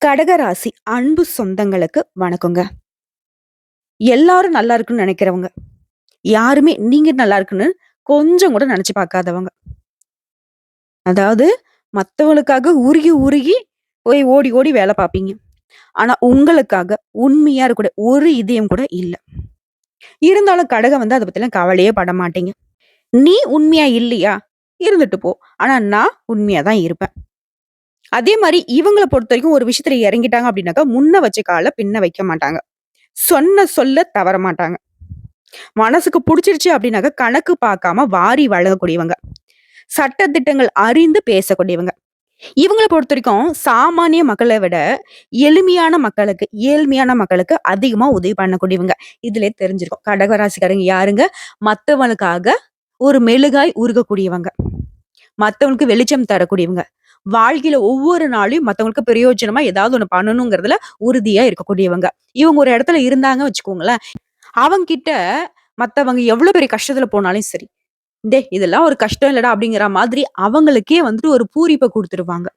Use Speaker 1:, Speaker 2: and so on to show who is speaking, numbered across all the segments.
Speaker 1: கடகராசி அன்பு சொந்தங்களுக்கு வணக்கங்க. எல்லாரும் நல்லா இருக்குன்னு நினைக்கிறவங்க. யாருமே நீங்க நல்லா இருக்குன்னு கொஞ்சம் கூட நினைச்சு பார்க்காதவங்க. அதாவது மத்தவங்களுக்காக உருகி, உருகி போய் ஓடி, ஓடி வேலை பார்ப்பீங்க. ஆனா உங்களுக்காக உண்மையா இருக்கக்கூடிய ஒரு இதயம் கூட இல்ல. இருந்தாலும் கடகம் அத பத்திலாம் கவலையே பட மாட்டீங்க. நீ உண்மையா இல்லையா? இருந்துட்டு போ. ஆனா நான் உண்மையா தான் இருப்பேன். அதே மாரி இவங்கள பொறுத்தவரைக்கும் ஒரு விஷயத்துல இறங்கிட்டாங்க அப்படின்னாக்கா, முன்ன வச்ச கால பின்ன வைக்க மாட்டாங்க. சொன்ன சொல்ல தவற மாட்டாங்க. மனசுக்கு புடிச்சிருச்சு அப்படின்னாக்க கணக்கு பார்க்காம வாரி வழங்கக்கூடியவங்க. சட்ட திட்டங்கள் அறிந்து பேசக்கூடியவங்க. இவங்கள பொறுத்தவரைக்கும் சாமானிய மக்கள விட எளிமையான மக்களுக்கு, ஏழ்மையான மக்களுக்கு அதிகமா உதவி பண்ணக்கூடியவங்க. இதிலே தெரிஞ்சிருக்கும். கடகராசிக்காரங்க யாருங்க? மத்தவங்களுக்காக ஒரு மெழுகாய் உருகக்கூடியவங்க. மத்தவங்களுக்கு வெளிச்சம் தரக்கூடியவங்க. வாழ்க்கையில ஒவ்வொரு நாளையும் மத்தவங்களுக்கு பிரயோஜனமா ஏதாவது ஒண்ணு பண்ணணுங்கிறதுல உறுதியா இருக்கக்கூடியவங்க. இவங்க ஒரு இடத்துல இருந்தாங்க வச்சுக்கோங்களேன், அவங்கிட்ட மத்தவங்க எவ்வளவு பெரிய கஷ்டத்துல போனாலும் சரி, "டேய் இதெல்லாம் ஒரு கஷ்டம் இல்லடா" அப்படிங்கிற மாதிரி அவங்களுக்கே வந்துட்டு ஒரு பூரிப்ப குடுத்துருவாங்க.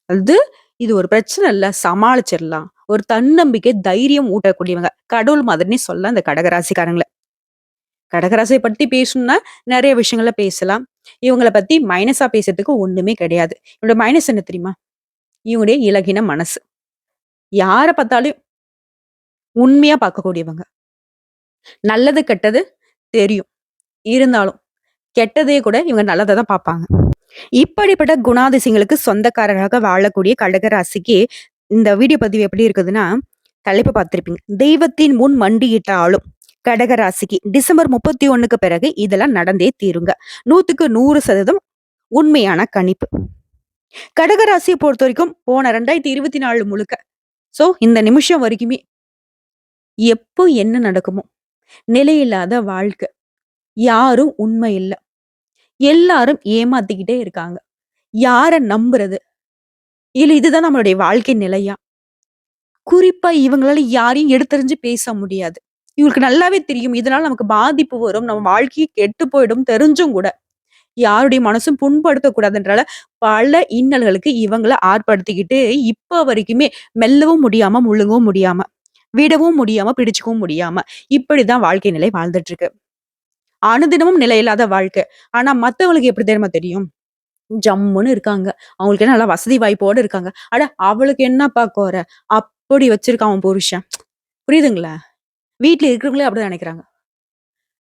Speaker 1: அது இது ஒரு பிரச்சனை இல்ல, சமாளிச்சிரலாம். ஒரு தன்னம்பிக்கை, தைரியம் ஊட்டக்கூடியவங்க. கடவுள் மாதிரின்னே சொல்லலாம் இந்த கடகராசிக்காரங்கள. கடகராசிய பத்தி பேசணும்னா நெறைய விஷயங்கள பேசலாம். இவங்கள பத்தி மைனஸா பேசுறதுக்கு ஒண்ணுமே கிடையாது. இவங்களோட மைனஸ் என்ன தெரியுமா? இவங்களுடைய இளகின மனசு. யார பார்த்தாலும் உண்மையா பார்க்கக்கூடியவங்க. நல்லது, கெட்டது தெரியும். இருந்தாலும் கெட்டதே கூட இவங்க நல்லத தான் பார்ப்பாங்க. இப்படிப்பட்ட குணாதிசயங்களுக்கு சொந்தக்காரராக வாழக்கூடிய கடகராசிக்கு இந்த வீடியோ பதிவு எப்படி இருக்குதுன்னா, தலைப்பு பார்த்திருப்பீங்க. தெய்வத்தின் முன் மண்டியிட்டாலும் கடகராசிக்கு டிசம்பர் 31க்கு பிறகு இதெல்லாம் நடந்தே தீருங்க. 100க்கு 100% உண்மையான கணிப்பு. கடகராசிய பொறுத்தவரைக்கும் போன 2024 முழுக்க இந்த நிமிஷம் வரைக்குமே எப்போ என்ன நடக்குமோ, நிலையில்லாத வாழ்க்கை. யாரும் உண்மை இல்ல. எல்லாரும் ஏமாத்திக்கிட்டே இருக்காங்க. யார நம்புறது? இல்ல இதுதான் நம்மளுடைய வாழ்க்கை நிலையா? குறிப்பா இவங்களால யாரையும் எடுத்தெறிஞ்சு பேச முடியாது. இவங்களுக்கு நல்லாவே தெரியும். இதனால நமக்கு பாதிப்பு வரும். நம்ம வாழ்க்கையே கெட்டு போயிடும் தெரிஞ்சும் கூட, யாருடைய மனசும் புண்படுத்தக் கூடாதுன்றால பல இன்னல்களுக்கு இவங்கள ஆட்படுத்திக்கிட்டு, இப்ப வரைக்குமே மெல்லவும் முடியாம, முழுங்கவும் முடியாம, விடவும் முடியாம, பிடிச்சுக்கவும் முடியாம, இப்படிதான் வாழ்க்கை நிலை வாழ்ந்துட்டு இருக்கு. அனுதினமும் நிலையில்லாத வாழ்க்கை. ஆனா மத்தவங்களுக்கு எப்படி தெரியுமா தெரியும்? ஜம்முன்னு இருக்காங்க. அவங்களுக்கு என்ன நல்லா வசதி வாய்ப்போட இருக்காங்க. அட அவளுக்கு என்னப்பா கொற? அப்படி வச்சிருக்கான் அவன் புருஷன். புரியுதுங்களா? வீட்ல இருக்கிறவங்களே அப்படிதான் நெனைக்கிறாங்க.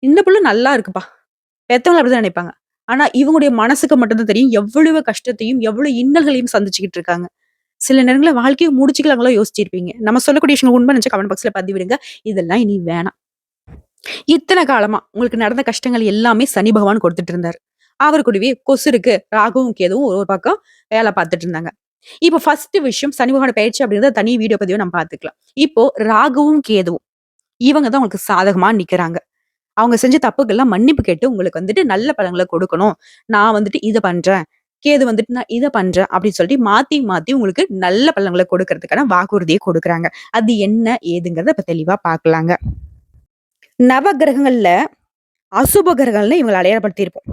Speaker 1: இந்த புள்ள நல்லா இருக்குப்பா. பெத்தவங்க அப்படிதான் நினைப்பாங்க. ஆனா இவங்களுடைய மனசுக்கு மட்டும் தான் தெரியும். எவ்வளவு கஷ்டத்தையும், எவ்வளவு இன்னல்களையும் சந்திச்சுக்கிட்டு இருக்காங்க. சில நேரங்கள்ல வாழ்க்கைய முடிச்சுக்கலாங்களோ யோசிச்சிருப்பீங்க. நம்ம சொல்லக்கூடிய விஷயங்கள் உண்மை நினைச்சா கமெண்ட் பாக்ஸ்ல பதிவிடுங்க. இதெல்லாம் இனி வேணாம். இத்தன காலமா உங்களுக்கு நடந்த கஷ்டங்கள் எல்லாமே சனி பகவான் கொடுத்துட்டு இருந்தாரு. அவரு கூடவே கொசு இருக்கு, ராகுவும் கேதுவும் ஒரு ஒரு பக்கம் வேலை பார்த்துட்டு இருந்தாங்க. இப்போ ஃபர்ஸ்ட் விஷயம் சனி பகவான் பயிற்சி அப்படிங்கிறத தனி வீடியோ பதிவு நம்ம பார்த்துக்கலாம். இப்போ ராகுவும் கேதுவும் இவங்க தான் உங்களுக்கு சாதகமா நிக்கிறாங்க. அவங்க செஞ்ச தப்புக்கெல்லாம் மன்னிப்பு கேட்டு உங்களுக்கு வந்துட்டு நல்ல பலன்கள கொடுக்கணும். நான் வந்துட்டு இத பண்றேன். கேது வந்துட்டு நான் இத பண்றேன் அப்படின்னு சொல்லிட்டு மாத்தி, மாத்தி உங்களுக்கு நல்ல பலன்கள கொடுக்கறதுக்கான வாக்குறுதிய கொடுக்குறாங்க. அது என்ன ஏதுங்கிறத இப்ப தெளிவா பார்க்கலாங்க. நவ கிரகங்கள்ல அசுப கிரகங்கள்னு இவங்கள அடையாளப்படுத்தியிருப்போம்.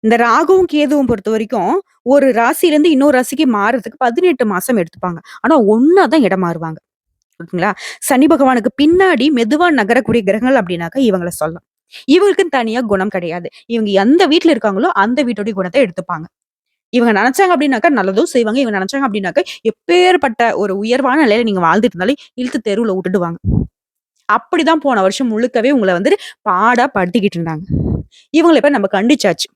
Speaker 1: இந்த ராகுவும், கேதுவும் பொறுத்தவரைக்கும் ஒரு ராசியிலருந்து இன்னொரு ராசிக்கு மாறுறதுக்கு 18 மாசம் எடுத்துப்பாங்க. ஆனா ஒண்ணா தான் இடம் மாறுவாங்க. ஓகேங்களா? சனி பகவானுக்கு பின்னாடி மெதுவா நகரக்கூடிய கிரகங்கள் அப்படின்னாக்கா இவங்கள சொல்லலாம். இவங்களுக்குன்னு தனியா குணம் கிடையாது. இவங்க எந்த வீட்ல இருக்காங்களோ, அந்த வீட்டுடைய குணத்த எடுத்துப்பாங்க. இவங்க நெனச்சாங்க அப்படின்னாக்கா நல்லதும் செய்வாங்க. இவங்க நெனச்சாங்க அப்படின்னாக்கா, எப்பேர்ப்பட்ட ஒரு உயர்வான நிலையில நீங்க வாழ்ந்துட்டு இருந்தாலும் இழுத்து தெருவுல வுட்டுடுவாங்க. அப்படிதான் போன வருஷம் முழுக்கவே உங்கள வந்துட்டு பாடா படுத்திக்கிட்டு இருந்தாங்க. இவங்கள இப்ப நம்ம கண்டிச்சாச்சு.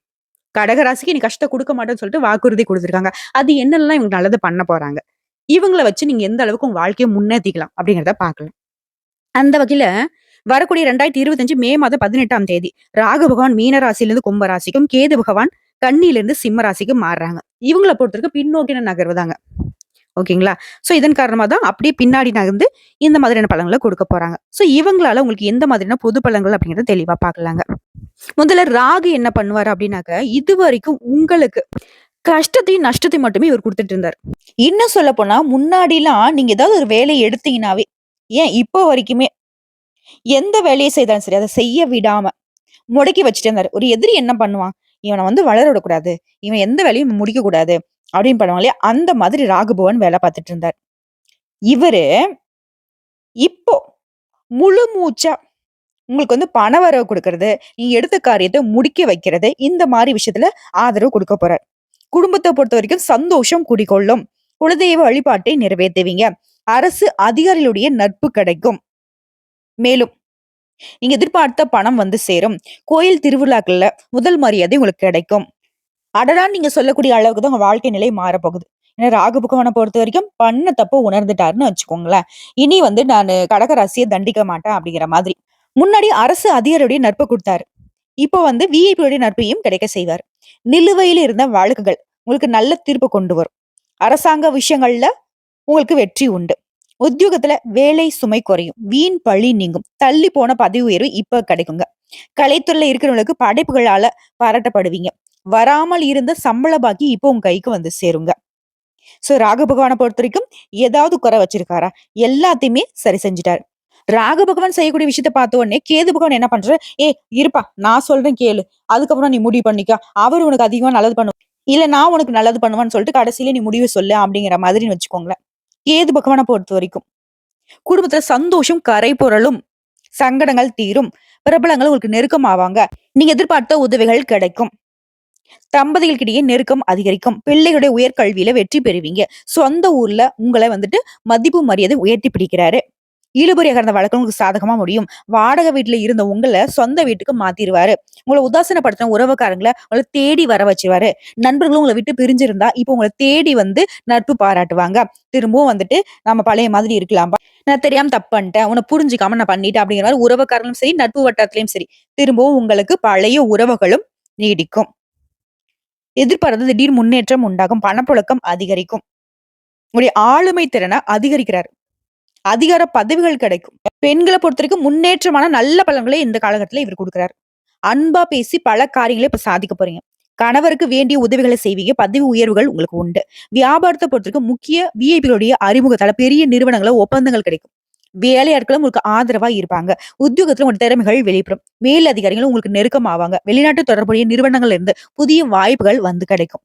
Speaker 1: கடகராசிக்கு நீ கஷ்டம் குடுக்க மாட்டேன்னு சொல்லிட்டு வாக்குறுதி குடுத்துருக்காங்க. அது என்னெல்லாம் இவங்க நல்லது பண்ண போறாங்க. இவங்கள வச்சு நீங்க எந்த அளவுக்கு உங்க வாழ்க்கைய முன்னேத்திக்கலாம் அப்படிங்கிறத பார்க்கலாம். அந்த வகையில வரக்கூடிய 2025 மே மாதம் 18ஆம் தேதி ராகு பகவான் மீன ராசியிலிருந்து கும்ப ராசிக்கும், கேது பகவான் கன்னியிலிருந்து சிம்ம ராசிக்கும் மாறுறாங்க. இவங்கள பொறுத்தவரைக்கும் பின்னோக்கின நகர்வு தாங்க. ஓகேங்களா? இதன் காரணமா தான் அப்படியே பின்னாடி நகர்ந்து இந்த மாதிரியான பலன்கள குடுக்க போறாங்க. இவங்களால உங்களுக்கு எந்த மாதிரியான பொது பலன்கள் அப்படிங்கிறத தெளிவா பார்க்கலாங்க. முதல்ல ராகு என்ன பண்ணுவாரு அப்படின்னாக்க, இதுவரைக்கும் உங்களுக்கு கஷ்டத்தையும், நஷ்டத்தையும் மட்டுமே இவர் குடுத்துட்டு இருந்தாரு. இன்னும் சொல்லப்போனா முன்னாடிலாம் நீங்க ஏதாவது ஒரு வேலைய எடுத்தீங்கன்னாவே, ஏன் இப்போ வரைக்குமே எந்த வேலைய செய்தாலும் சரி, அத செய்ய விடாம முடக்கி வச்சுட்டே இருந்தாரு. ஒரு எதிரி என்ன பண்ணுவான்? இவன வந்து வளர விடக்கூடாது. இவன் எந்த வேலையும் முடிக்கக்கூடாது. அப்படின்னு பண்ணுவாங்க இல்லையா? அந்த மாதிரி ராகு பகவான் வேலை பார்த்துட்டு இருந்தார். இவரு இப்போ முழு மூச்சா உங்களுக்கு பணவரவு குடுக்கறது, நீங்க எடுத்த காரியத்த முடிக்க வைக்கிறது, இந்த மாரி விஷயத்துல ஆதரவு குடுக்க போறார். குடும்பத்த பொறுத்தவரைக்கும் சந்தோஷம் குடிகொள்ளும். குலதெய்வ வழிபாட்டை நிறைவேத்துவீங்க. அரசு அதிகாரிகளுடைய நட்பு கிடைக்கும். மேலும் நீங்க எதிர்பார்த்த பணம் சேரும். கோயில் திருவிழாக்கள்ல முதல் மரியாதை உங்களுக்கு கிடைக்கும். அடடான்னு நீங்க சொல்லக்கூடிய அளவுக்கு தான் உங்க வாழ்க்கை நிலை மாறப்போகுது. ஏன்னா ராகு பகவான பொறுத்தவரைக்கும் பண்ண தப்ப உணர்ந்துட்டாருன்னு வச்சுக்கோங்களேன். இனி நானு கடக ராசிய தண்டிக்க மாட்டேன் அப்படிங்கிற மாதிரி. முன்னாடி அரசு அதிகாரியுடைய நட்பு குடுத்தாரு. இப்போ விஐபியுடைய நட்பையும் கிடைக்க செய்வார். நிலுவையில் இருந்த வழக்குகள் உங்களுக்கு நல்ல தீர்ப்பு கொண்டு வரும். அரசாங்க விஷயங்கள்ல உங்களுக்கு வெற்றி உண்டு. உத்தியோகத்துல வேலை சுமை குறையும். வீண் பழி நீங்கும். தள்ளி போன பதவி உயர்வு இப்ப கிடைக்குங்க. கலைத்துறையில இருக்கிறவங்களுக்கு படைப்புகளால பாராட்டப்படுவீங்க. வராமல் இருந்த சம்பள பாக்கி இப்போ உங்க கைக்கு சேருங்க. சோ ராகு பகவான பொறுத்தவரைக்கும் ஏதாவது குறை வச்சிருக்காரா? எல்லாத்தையுமே சரி செஞ்சுட்டாரு. ராகு பகவான் செய்யக்கூடிய விஷயத்த பார்த்த உடனே கேது பகவான் என்ன பண்றாரு? ஏய் இருப்பா, நான் சொல்றேன் கேளு. அதுக்கப்புறம் நீ முடிவு பண்ணிக்க. அவரு உனக்கு அதிகமா நல்லது பண்ணுவார். இல்ல நான் உனக்கு நல்லது பண்ணுவான்னு சொல்லிட்டு கடைசியில நீ முடிவு சொல்லு அப்படிங்கிற மாதிரின்னு வச்சுக்கோங்களேன். கேது பகவான பொறுத்த வரைக்கும் குடும்பத்துல சந்தோஷம் கரை புரளும். சங்கடங்கள் தீரும். பிரபலங்கள் உங்களுக்கு நெருக்கமாவாங்க. நீங்க எதிர்பார்த்த உதவிகள் கிடைக்கும். தம்பதிகளுக்கிடையே நெருக்கம் அதிகரிக்கும். பிள்ளைகளுடைய உயர்கல்வியில வெற்றி பெறுவீங்க. சொந்த ஊர்ல உங்களை மதிப்பு மரியாதை உயர்த்தி பிடிக்கிறாரு. இழுபறியாக இருந்த வழக்கு உங்களுக்கு சாதகமா முடியும். வாடகை வீட்டுல இருந்த உங்களை சொந்த வீட்டுக்கு மாத்திருவாரு. உங்களை உதாசீனப்படுத்தின உறவுக்காரங்களை உங்களை தேடி வர வச்சிருவாரு. நண்பர்களும் உங்களை விட்டு பிரிஞ்சிருந்தா இப்ப உங்களை தேடி நட்பு பாராட்டுவாங்க. திரும்பவும் நம்ம பழைய மாதிரி இருக்கலாம்பா. நான் தெரியாம தப்பு பண்ணிட்டேன். உன்னை புரிஞ்சுக்காம நான் பண்ணிட்டேன் அப்படிங்கிற மாதிரி உறவுக்காரங்களும் சரி, நட்பு வட்டாரத்திலயும் சரி, திரும்பவும் உங்களுக்கு பழைய உறவுகளும் நீடிக்கும். எதிர்பாராத திடீர் முன்னேற்றம் உண்டாகும். பணப்புழக்கம் அதிகரிக்கும். உங்களுடைய ஆளுமை திறனை அதிகரிக்கிறார். அதிகார பதவிகள் கிடைக்கும். பெண்களை பொறுத்தவரைக்கும் முன்னேற்றமான நல்ல பலன்களை இந்த காலகட்டத்துல இவர் கொடுக்கிறார். அன்பா பேசி பல காரியங்களை இப்ப சாதிக்க போறீங்க. கணவருக்கு வேண்டிய உதவிகளை செய்வீங்க. பதவி உயர்வுகள் உங்களுக்கு உண்டு. வியாபாரத்தை பொறுத்தவரைக்கும் முக்கிய விஐபிகளுடைய அறிமுகத்தால பெரிய நிறுவனங்கள ஒப்பந்தங்கள் கிடைக்கும். வேலையாட்களும் உங்களுக்கு ஆதரவா இருப்பாங்க. உத்தியோகத்துல உங்க திறமைகள் வெளிப்படும். மேல் அதிகாரிகளும் உங்களுக்கு நெருக்கம் ஆவாங்க. வெளிநாட்டு தொடர்புடைய நிறுவனங்கள்ல இருந்து புதிய வாய்ப்புகள் கிடைக்கும்.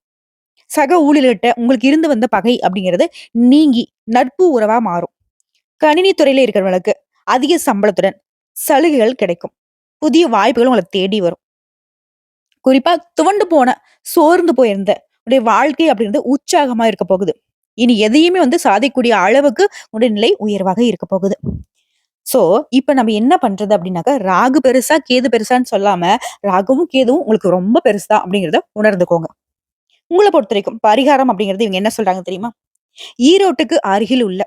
Speaker 1: சக ஊழியர்கிட்ட உங்களுக்கு இருந்து வந்த பகை அப்படிங்கிறது நீங்கி நட்பு உறவா மாறும். கணினி துறையில இருக்கிறவங்களுக்கு அதிக சம்பளத்துடன் சலுகைகள் கிடைக்கும். புதிய வாய்ப்புகள் உங்களை தேடி வரும். குறிப்பா துவண்டு போன, சோர்ந்து போயிருந்த உடைய வாழ்க்கை அப்படின்றது உற்சாகமா இருக்க போகுது. இனி எதையுமே சாதிக்கக்கூடிய அளவுக்கு உடைய நிலை உயர்வாக இருக்க போகுது. சோ இப்ப நம்ம என்ன பண்றது அப்படின்னாக்கா, ராகு பெருசா கேது பெருசான்னு சொல்லாம, ராகுவும் கேதுவும் உங்களுக்கு ரொம்ப பெருசுதான் அப்படிங்கிறத உணர்ந்துக்கோங்க. உங்களை பொறுத்த வரைக்கும் பரிகாரம் அப்படிங்கிறது இவங்க என்ன சொல்றாங்க தெரியுமா? ஈரோட்டுக்கு அருகில் உள்ள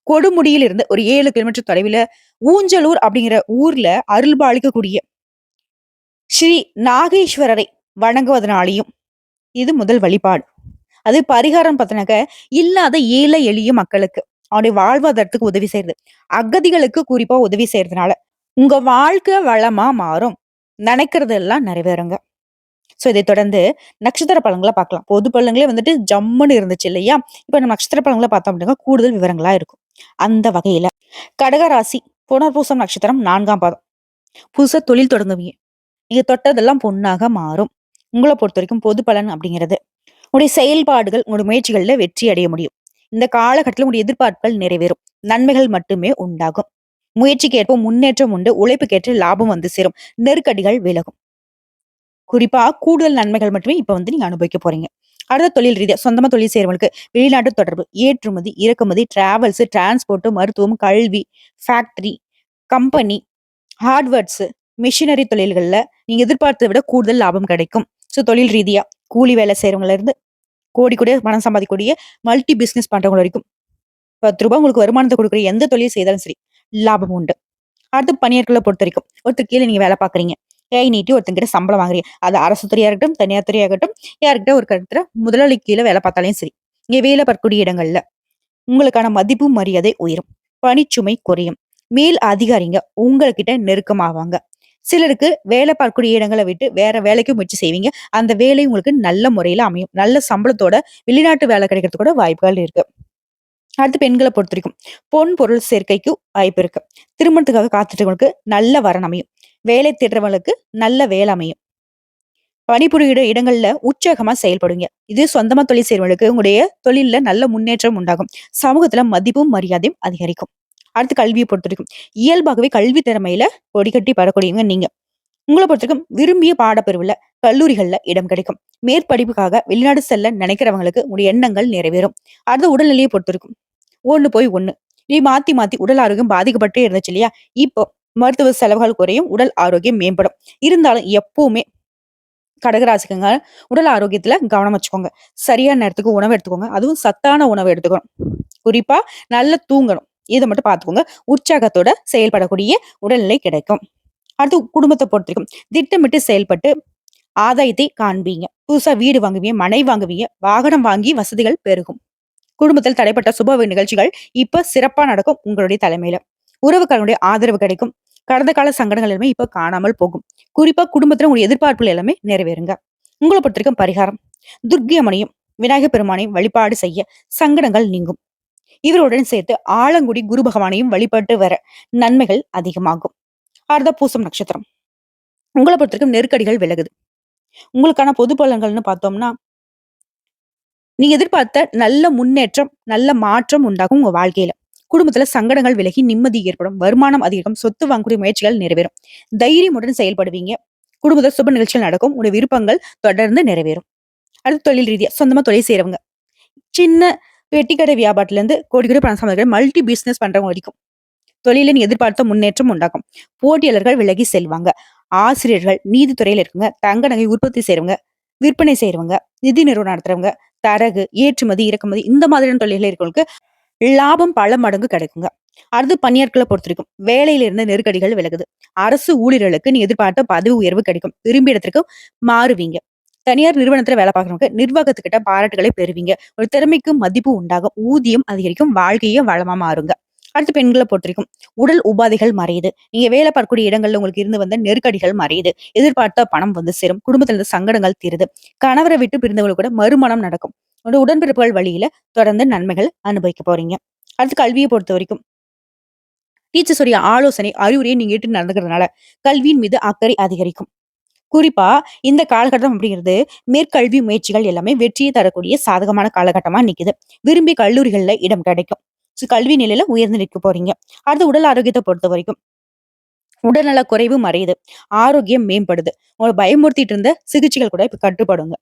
Speaker 1: கொடுமுடியில் இருந்து ஒரு 7 கிலோமீட்டர் தொலைவில ஊஞ்சலூர் அப்படிங்கிற ஊர்ல அருள்பாலிக்கக்கூடிய ஸ்ரீ நாகேஸ்வரரை வணங்குவதனாலையும் இது முதல் வழிபாடு. அது பரிகாரம் பார்த்தனாக்க, இல்லாத ஏழை எளிய மக்களுக்கு அவனுடைய வாழ்வாதாரத்துக்கு உதவி செய்யறது. அகதிகளுக்கு குறிப்பா உதவி செய்யறதுனால உங்க வாழ்க்கை வளமா மாறும். நினைக்கிறது எல்லாம் நிறைவேறுங்க. சோ இதை தொடர்ந்து நட்சத்திர பலன்களை பார்க்கலாம். பொது பலன்களே ஜம்முன்னு இருந்துச்சு இல்லையா? இப்ப நம்ம நட்சத்திர பலன்களை பார்த்தோம் அப்படின்னா கூடுதல் விவரங்களா இருக்கும். அந்த வகையில கடகராசி புனர்பூசம் நட்சத்திரம் 4ஆம் பாதம். புதுசா தொழில் தொடங்குவீங்க. நீங்க தொட்டதெல்லாம் பொன்னாக மாறும். உங்களை பொறுத்த வரைக்கும் பொது பலன் அப்படிங்கிறது உங்களுடைய செயல்பாடுகள், உங்களுடைய முயற்சிகள்ல வெற்றி அடைய முடியும். இந்த காலகட்டத்தில் உங்களுடைய எதிர்பார்ப்புகள் நிறைவேறும். நன்மைகள் மட்டுமே உண்டாகும். முயற்சிக்கு ஏற்ப முன்னேற்றம் உண்டு. உழைப்புக்கேற்ற லாபம் சேரும். நெருக்கடிகள் விலகும். குறிப்பா கூடுதல் நன்மைகள் மட்டுமே இப்ப நீங்க அனுபவிக்க போறீங்க. அடுத்த தொழில் ரீதியா சொந்தமா தொழில் செய்யறவங்களுக்கு வெளிநாட்டு தொடர்பு, ஏற்றுமதி, இறக்குமதி, டிராவல்ஸ், டிரான்ஸ்போர்ட், மருத்துவம், கல்வி, ஃபேக்டரி, கம்பெனி, ஹார்ட்வேர்ட்ஸ், மிஷினரி தொழில்கள்ல நீங்க எதிர்பார்த்ததை விட கூடுதல் லாபம் கிடைக்கும். சோ தொழில் ரீதியா கூலி வேலை செய்யறவங்கள இருந்து கோடி கூட பணம் சம்பாதிக்கக்கூடிய மல்டி பிசினஸ் பண்றவங்க வரைக்கும் ரூ. 10 உங்களுக்கு வருமானத்தை கொடுக்குற எந்த தொழில் செய்தாலும் சரி லாபம் உண்டு. அடுத்து பணியாட்களை பொறுத்த வரைக்கும் ஒருத்தர் கீழே நீங்க வேலை பாக்குறீங்க. கை நீட்டி ஒருத்தங்கிட்ட சம்பளம் வாங்குறீங்க. அது அரசு துறையா இருக்கட்டும், தனியார் துறையாகட்டும், யாருக்கிட்ட ஒரு கருத்துல முதலாளி கீழே வேலை பார்த்தாலும் சரி, இங்க வேலை பார்க்கக்கூடிய இடங்கள்ல உங்களுக்கான மதிப்பு மரியாதை உயரும். பணிச்சுமை குறையும். மேல் அதிகாரிங்க உங்ககிட்ட நெருக்கமாவாங்க. சிலருக்கு வேலை பார்க்கக்கூடிய இடங்களை விட்டு வேற வேலைக்கு முயற்சி செய்வீங்க. அந்த வேலை உங்களுக்கு நல்ல முறையில அமையும். நல்ல சம்பளத்தோட வெளிநாட்டு வேலை கிடைக்கிறதுக்கு கூட வாய்ப்புகள் இருக்கு. அடுத்து பெண்களை பொறுத்த வரைக்கும் பொன் பொருள் சேர்க்கைக்கு வாய்ப்பு இருக்கு. திருமணத்துக்காக காத்துட்டவங்களுக்கு நல்ல வரன் அமையும். வேலை தேடுறவங்களுக்கு நல்ல வேலை அமையும். பணிபுரியிற இடங்கள்ல உற்சாகமா செயல்படுங்க. இது சொந்தமா தொழில் செய்றவங்களுக்கு உங்களுடைய தொழில்ல நல்ல முன்னேற்றம் உண்டாகும். சமூகத்துல மதிப்பும் மரியாதையும் அதிகரிக்கும். அடுத்து கல்வியை பொறுத்தவரைக்கும் இயல்பாகவே கல்வி திறமையில கொடிகட்டி பறக்கூடியவங்க நீங்க. உங்கள பொறுத்தவரைக்கும் விரும்பிய பாடப்பிரிவுல கல்லூரிகள்ல இடம் கிடைக்கும். மேற்படிப்புக்காக வெளிநாடு செல்ல நினைக்கிறவங்களுக்கு உங்களுடைய எண்ணங்கள் நிறைவேறும். அடுத்து உடல்நிலையை பொறுத்திருக்கும். ஒண்ணு போய் ஒண்ணு. நீ மாத்தி மாத்தி உடல் ஆரோக்கியம் பாதிக்கப்பட்டே இருந்துச்சு இல்லையா? இப்போ மருத்துவ செலவுகள் குறையும், உடல் ஆரோக்கியம் மேம்படும். இருந்தாலும் எப்பவுமே கடகராசிக்குங்க உடல் ஆரோக்கியத்துல கவனம் வச்சுக்கோங்க. சரியான நேரத்துக்கு உணவு எடுத்துக்கோங்க. அதுவும் சத்தான உணவு எடுத்துக்கணும். குறிப்பா நல்லா தூங்கணும். இதை மட்டும் பார்த்துக்கோங்க. உற்சாகத்தோட செயல்படக்கூடிய உடல்நிலை கிடைக்கும். அடுத்து குடும்பத்தை பொறுத்திருக்கும். திட்டமிட்டு செயல்பட்டு ஆதாயத்தை காண்பீங்க. புதுசா வீடு வாங்குவீங்க, மனை வாங்குவீங்க, வாகனம் வாங்கி வசதிகள் பெருகும். குடும்பத்தில் தடைப்பட்ட சுப நிகழ்ச்சிகள் இப்ப சிறப்பா நடக்கும் உங்களுடைய தலைமையில. உறவுக்காரனுடைய ஆதரவு கிடைக்கும். கடந்த கால சங்கடங்கள் எல்லாமே இப்ப காணாமல் போகும். குறிப்பா குடும்பத்துல உங்களுடைய எதிர்பார்ப்புகள் எல்லாமே நிறைவேறுங்க. உங்களை பொறுத்திருக்கும் பரிகாரம் துர்க்கை அம்மனையும் விநாயகர் பெருமானையும் வழிபாடு செய்ய சங்கடங்கள் நீங்கும். இவருடன் சேர்த்து ஆலங்குடி குரு பகவானையும் வழிபட்டு வர நன்மைகள் அதிகமாகும். அடுத்த பூசம் நட்சத்திரம். உங்களை பொறுத்திருக்கும் நெருக்கடிகள் விலகுது. உங்களுக்கான பொது பலன்கள்னு பார்த்தோம்னா நீங்க எதிர்பார்த்த நல்ல முன்னேற்றம், நல்ல மாற்றம் உண்டாகும் உங்க வாழ்க்கையில. குடும்பத்துல சங்கடங்கள் விலகி நிம்மதி ஏற்படும். வருமானம் அதிகம். சொத்து வாங்கக்கூடிய முயற்சிகள் நிறைவேறும். தைரியமுடன் செயல்படுவீங்க. குடும்பத்துல சுப நிகழ்ச்சிகள் நடக்கும். உங்களுடைய விருப்பங்கள் தொடர்ந்து நிறைவேறும். அடுத்து தொழில் ரீதியா சொந்தமா தொழில் செய்யறவங்க. சின்ன பெட்டிக்கடை வியாபாரத்துல இருந்து கோடி கோடி பணம் சம்பாதிக்கிற மல்டி பிசினஸ் பண்றவங்க வரைக்கும் தொழிலின் எதிர்பார்த்த முன்னேற்றம் உண்டாகும். போட்டியாளர்கள் விலகி செல்வாங்க. ஆசிரியர்கள், நீதித்துறையில இருக்குங்க, தங்க நகை உற்பத்தி செய்றவங்க, விற்பனை செய்றவங்க, நிதி நிறுவனம் நடத்துறவங்க, தரகு, ஏற்றுமதி, இறக்குமதி இந்த மாதிரியான தொழில்கள் இருக்கிறவங்களுக்கு லாபம் பல மடங்கு கிடைக்குங்க. அடுத்து பணியாட்களை பொறுத்திருக்கும். வேலையில இருந்த நெருக்கடிகள் விலகுது. அரசு ஊழியர்களுக்கு நீ எதிர்பார்த்த பதவி உயர்வு கிடைக்கும். விரும்பிய இடத்திற்கு மாறுவீங்க. தனியார் நிறுவனத்துல வேலை பார்க்கறவங்க நிர்வாகத்துக்கிட்ட பாராட்டுகளை பெறுவீங்க. ஒரு திறமைக்கு மதிப்பு உண்டாகும். ஊதியம் அதிகரிக்கும். வாழ்க்கையே வளமா மாறுங்க. அடுத்து பெண்களை பொறுத்திருக்கும். உடல் உபாதைகள் மறையுது. நீங்க வேலை பார்க்கக்கூடிய இடங்கள்ல உங்களுக்கு இருந்து வந்த நெருக்கடிகள் மறையுது. எதிர்பார்த்த பணம் வந்து சேரும். குடும்பத்துல இருந்த சங்கடங்கள் தீருது. கணவரை விட்டு பிரிந்தவங்களுக்கு கூட மறுமணம் நடக்கும். உங்களோட உடன்பிறப்புகள் வழியில தொடர்ந்து நன்மைகள் அனுபவிக்க போறீங்க. அடுத்து கல்வியை பொறுத்த வரைக்கும் டீச்சர்ஸ் உடைய ஆலோசனை அறிவுரையை நீங்க ஏற்று நடந்துக்கிறதுனால கல்வியின் மீது அக்கறை அதிகரிக்கும். குறிப்பா இந்த காலகட்டம் அப்படிங்கிறது மேற்கல்வி முயற்சிகள் எல்லாமே வெற்றியை தரக்கூடிய சாதகமான காலகட்டமா நிக்குது. விரும்பிய கல்லூரிகள்ல இடம் கிடைக்கும். கல்வி நிலையில உயர்ந்து நிற்க போறீங்க. அடுத்து உடல் ஆரோக்கியத்தை பொறுத்த வரைக்கும் உடல்நல குறைவு மறையுது. ஆரோக்கியம் மேம்படுது. உங்களை பயமுறுத்திட்டு இருந்த சிகிச்சைகள் கூட இப்ப கட்டுப்படுங்க.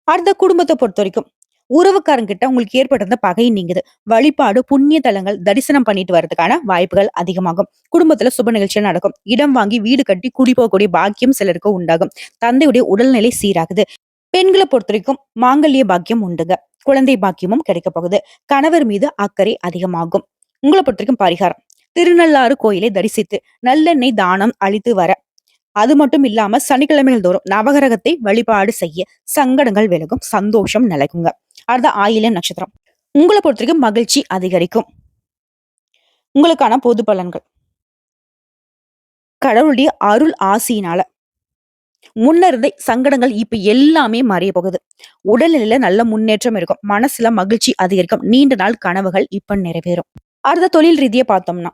Speaker 1: அடுத்த குடும்பத்தை பொறுத்த வரைக்கும் உறவுக்காரங்கிட்ட உங்களுக்கு ஏற்பட்டிருந்த பகை நீங்குது. வழிபாடு, புண்ணிய தலங்கள் தரிசனம் பண்ணிட்டு வர்றதுக்கான வாய்ப்புகள் அதிகமாகும். குடும்பத்துல சுப நிகழ்ச்சிகள் நடக்கும். இடம் வாங்கி வீடு கட்டி குடி போகக்கூடிய பாக்கியம் சிலருக்கு உண்டாகும். தந்தையுடைய உடல்நிலை சீராகுது. பெண்களை பொறுத்த வரைக்கும் மாங்கல்ய பாக்கியம் உண்டுங்க. குழந்தை பாக்கியமும் கிடைக்க போகுது. கணவர் மீது அக்கறை அதிகமாகும். உங்களை பொறுத்த வரைக்கும் பரிகாரம் திருநள்ளாறு கோயிலை தரிசித்து நல்லெண்ணெய் தானம் அளித்து வர. அது மட்டும் இல்லாம சனிக்கிழமைகள் தோறும் நவகிரகத்தை வழிபாடு செய்ய சங்கடங்கள் விலகும். சந்தோஷம் நிலைக்குங்க. அடுத்த ஆயில்யம் நட்சத்திரம். உங்களை பொறுத்த வரைக்கும் மகிழ்ச்சி அதிகரிக்கும். உங்களுக்கான பொது பலன்கள் கடவுளுடைய அருள் ஆசியினால முன்ன இருந்த சங்கடங்கள் இப்ப எல்லாமே மறைய போகுது. உடல்நிலையில நல்ல முன்னேற்றம் இருக்கும். மனசுல மகிழ்ச்சி அதிகரிக்கும். நீண்ட நாள் கனவுகள் இப்ப நிறைவேறும். அடுத்த தொழில் ரீதியா பார்த்தோம்னா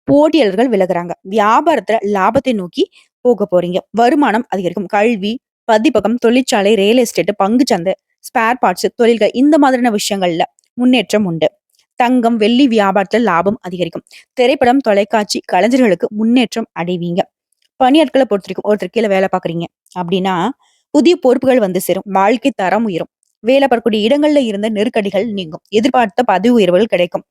Speaker 1: போட்டியாளர்கள் விலகுறாங்க. வியாபாரத்துல லாபத்தை நோக்கி போக போறீங்க. வருமானம் அதிகரிக்கும். கல்வி, பதிப்பகம், தொழிற்சாலை, ரியல் எஸ்டேட், பங்குச்சந்தை, ஸ்பேர் பார்ட்ஸ் தொழில்கள் இந்த மாதிரியான விஷயங்கள்ல முன்னேற்றம் உண்டு. தங்கம், வெள்ளி வியாபாரத்துல லாபம் அதிகரிக்கும். திரைப்படம், தொலைக்காட்சி கலைஞர்களுக்கு முன்னேற்றம் அடைவீங்க. பணியாட்களை பொறுத்திருக்கும். ஒருத்தர் கீழே வேலை பாக்குறீங்க அப்படின்னா புதிய பொறுப்புகள் வந்து சேரும். வாழ்க்கை தரம் உயரும். வேலை பார்க்கக்கூடிய இடங்கள்ல இருந்த நெருக்கடிகள் நீங்கும். எதிர்பார்த்த பதவி உயர்வுகள் கிடைக்கும்.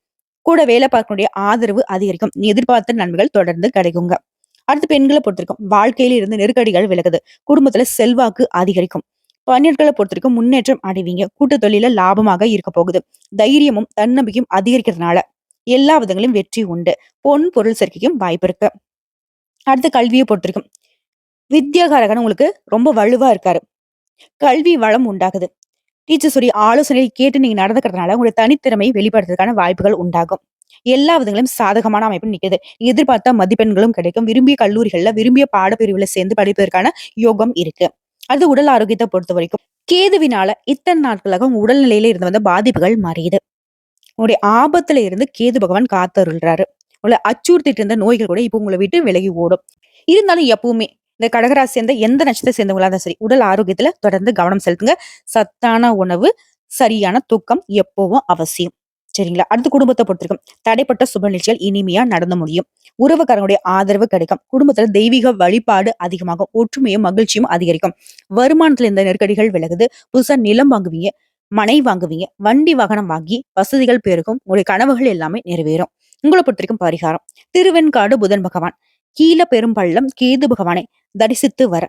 Speaker 1: கூட வேலை பார்க்கக்கூடிய ஆதரவு அதிகரிக்கும். நீ எதிர்பார்த்த நன்மைகள் தொடர்ந்து கிடைக்குங்க. அடுத்து பெண்களை பொறுத்திருக்கும். வாழ்க்கையில இருந்து நெருக்கடிகள் விலகுது. குடும்பத்துல செல்வாக்கு அதிகரிக்கும். பணியாட்களை பொறுத்திருக்கும் முன்னேற்றம் அடைவீங்க. கூட்டு தொழில லாபமாக இருக்க போகுது. தைரியமும் தன்னம்பிக்கையும் அதிகரிக்கிறதுனால எல்லா விதங்களிலும் வெற்றி உண்டு. பொன் பொருள் சேர்க்கைக்கும் வாய்ப்பு இருக்கு. அடுத்து கல்வியை பொறுத்திருக்கும். வித்யாகாரகன் உங்களுக்கு ரொம்ப வலுவா இருக்காரு. கல்வி வளம் உண்டாகுது. டீச்சர்ஸ் உடைய ஆலோசனையை கேட்டு நீங்க நடந்துக்கிறதுனால உங்களுடைய தனித்திறமையை வெளிப்படுத்துறதுக்கான வாய்ப்புகள் உண்டாகும். எல்லா விதங்களும் சாதகமான அமைப்பு நிக்குது. எதிர்பார்த்த மதிப்பெண்களும் கிடைக்கும். விரும்பிய கல்லூரிகள்ல விரும்பிய பாடப்பிரிவுல சேர்ந்து படிப்பதற்கான யோகம் இருக்கு. அது உடல் ஆரோக்கியத்தை பொறுத்த வரைக்கும் கேதுவினால இத்தனை நாட்களாக உங்க உடல்நிலையில இருந்து வந்த பாதிப்புகள் மறையுது. உங்களுடைய ஆபத்துல இருந்து கேது பகவான் காத்தருள்றாரு. உங்களை அச்சுறுத்திட்டு இருந்த நோய்கள் கூட இப்ப உங்களை விட்டு விலகி ஓடும். இருந்தாலும் எப்பவுமே இந்த கடகராசி சேர்ந்த எந்த நட்சத்திரத்தை சேர்ந்தவங்களா இருந்தாலும் சரி, உடல் ஆரோக்கியத்துல தொடர்ந்து கவனம் செலுத்துங்க. சத்தான உணவு, சரியான தூக்கம் எப்பவும் அவசியம். சரிங்களா? அடுத்து குடும்பத்த பொறுத்திருக்கும். தடைப்பட்ட சுப நிகழ்ச்சிகள் இனிமையா நடந்து முடியும். உறவுக்காரங்களுடைய ஆதரவு கிடைக்கும். குடும்பத்துல தெய்வீக வழிபாடு அதிகமாகும். ஒற்றுமையும் மகிழ்ச்சியும் அதிகரிக்கும். வருமானத்துல இந்த நெருக்கடிகள் விலகுது. புதுசா நிலம் வாங்குவீங்க, மனை வாங்குவீங்க, வண்டி வாகனம் வாங்கி வசதிகள் பெருகும். உங்களுடைய கனவுகள் எல்லாமே நிறைவேறும். உங்களை பொறுத்தவரைக்கும் பரிகாரம். திருவெண்காடு புதன் பகவான், கீழ பெரும்பள்ளம் கேது பகவானை தரிசித்து வர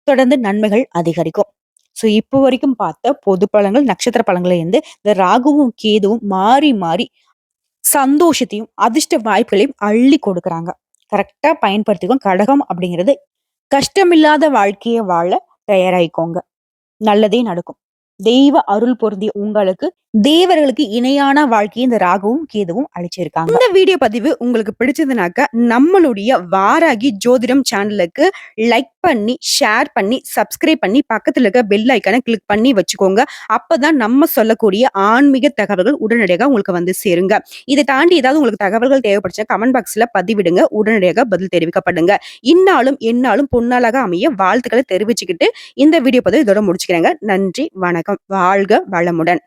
Speaker 1: தொடர்ந்து நன்மைகள் அதிகரிக்கும். சோ இப்போ வரைக்கும் பார்த்த பொது பலன்கள், நட்சத்திர பலன்களை இருந்து இந்த ராகுவும் கேதுவும் மாறி மாறி சந்தோஷத்தையும் அதிர்ஷ்ட வாய்ப்புகளையும் அள்ளி கொடுக்குறாங்க. கரெக்டா பயன்படுத்திக்கோங்க. கடகம் அப்படிங்கிறது கஷ்டமில்லாத வாழ்க்கைய வாழ தயாராயிக்கோங்க. நல்லதே நடக்கும். தெய்வ அருள் பொருந்திய உங்களுக்கு தேவர்களுக்கு இணையான வாழ்க்கையை இந்த ராகுவும் கேதுவும் அளிச்சிருக்காங்க. இந்த வீடியோ பதிவு உங்களுக்கு பிடிச்சதுனாக்க நம்மளுடைய வாராகி ஜோதிடம் சேனலுக்கு லைக் பண்ணி, ஷேர் பண்ணி, சப்ஸ்கிரைப் பண்ணி, பக்கத்துல இருக்க பெல் ஐக்கானை கிளிக் பண்ணி வச்சுக்கோங்க. அப்பதான் நம்ம சொல்லக்கூடிய ஆன்மீக தகவல்கள் உடனடியாக உங்களுக்கு வந்து சேருங்க. இதை தாண்டி ஏதாவது உங்களுக்கு தகவல்கள் தேவைப்படுச்சா கமெண்ட் பாக்ஸ்ல பதிவிடுங்க. உடனடியாக பதில் தெரிவிக்கப்படுங்க. இந்நாளும் எந்நாளும் பொன்னாளாக அமைய வாழ்த்துக்களை தெரிவிச்சுக்கிட்டு இந்த வீடியோ பதிவு இதோட முடிச்சுக்கிறேங்க. நன்றி, வணக்கம். வாழ்க வளமுடன்.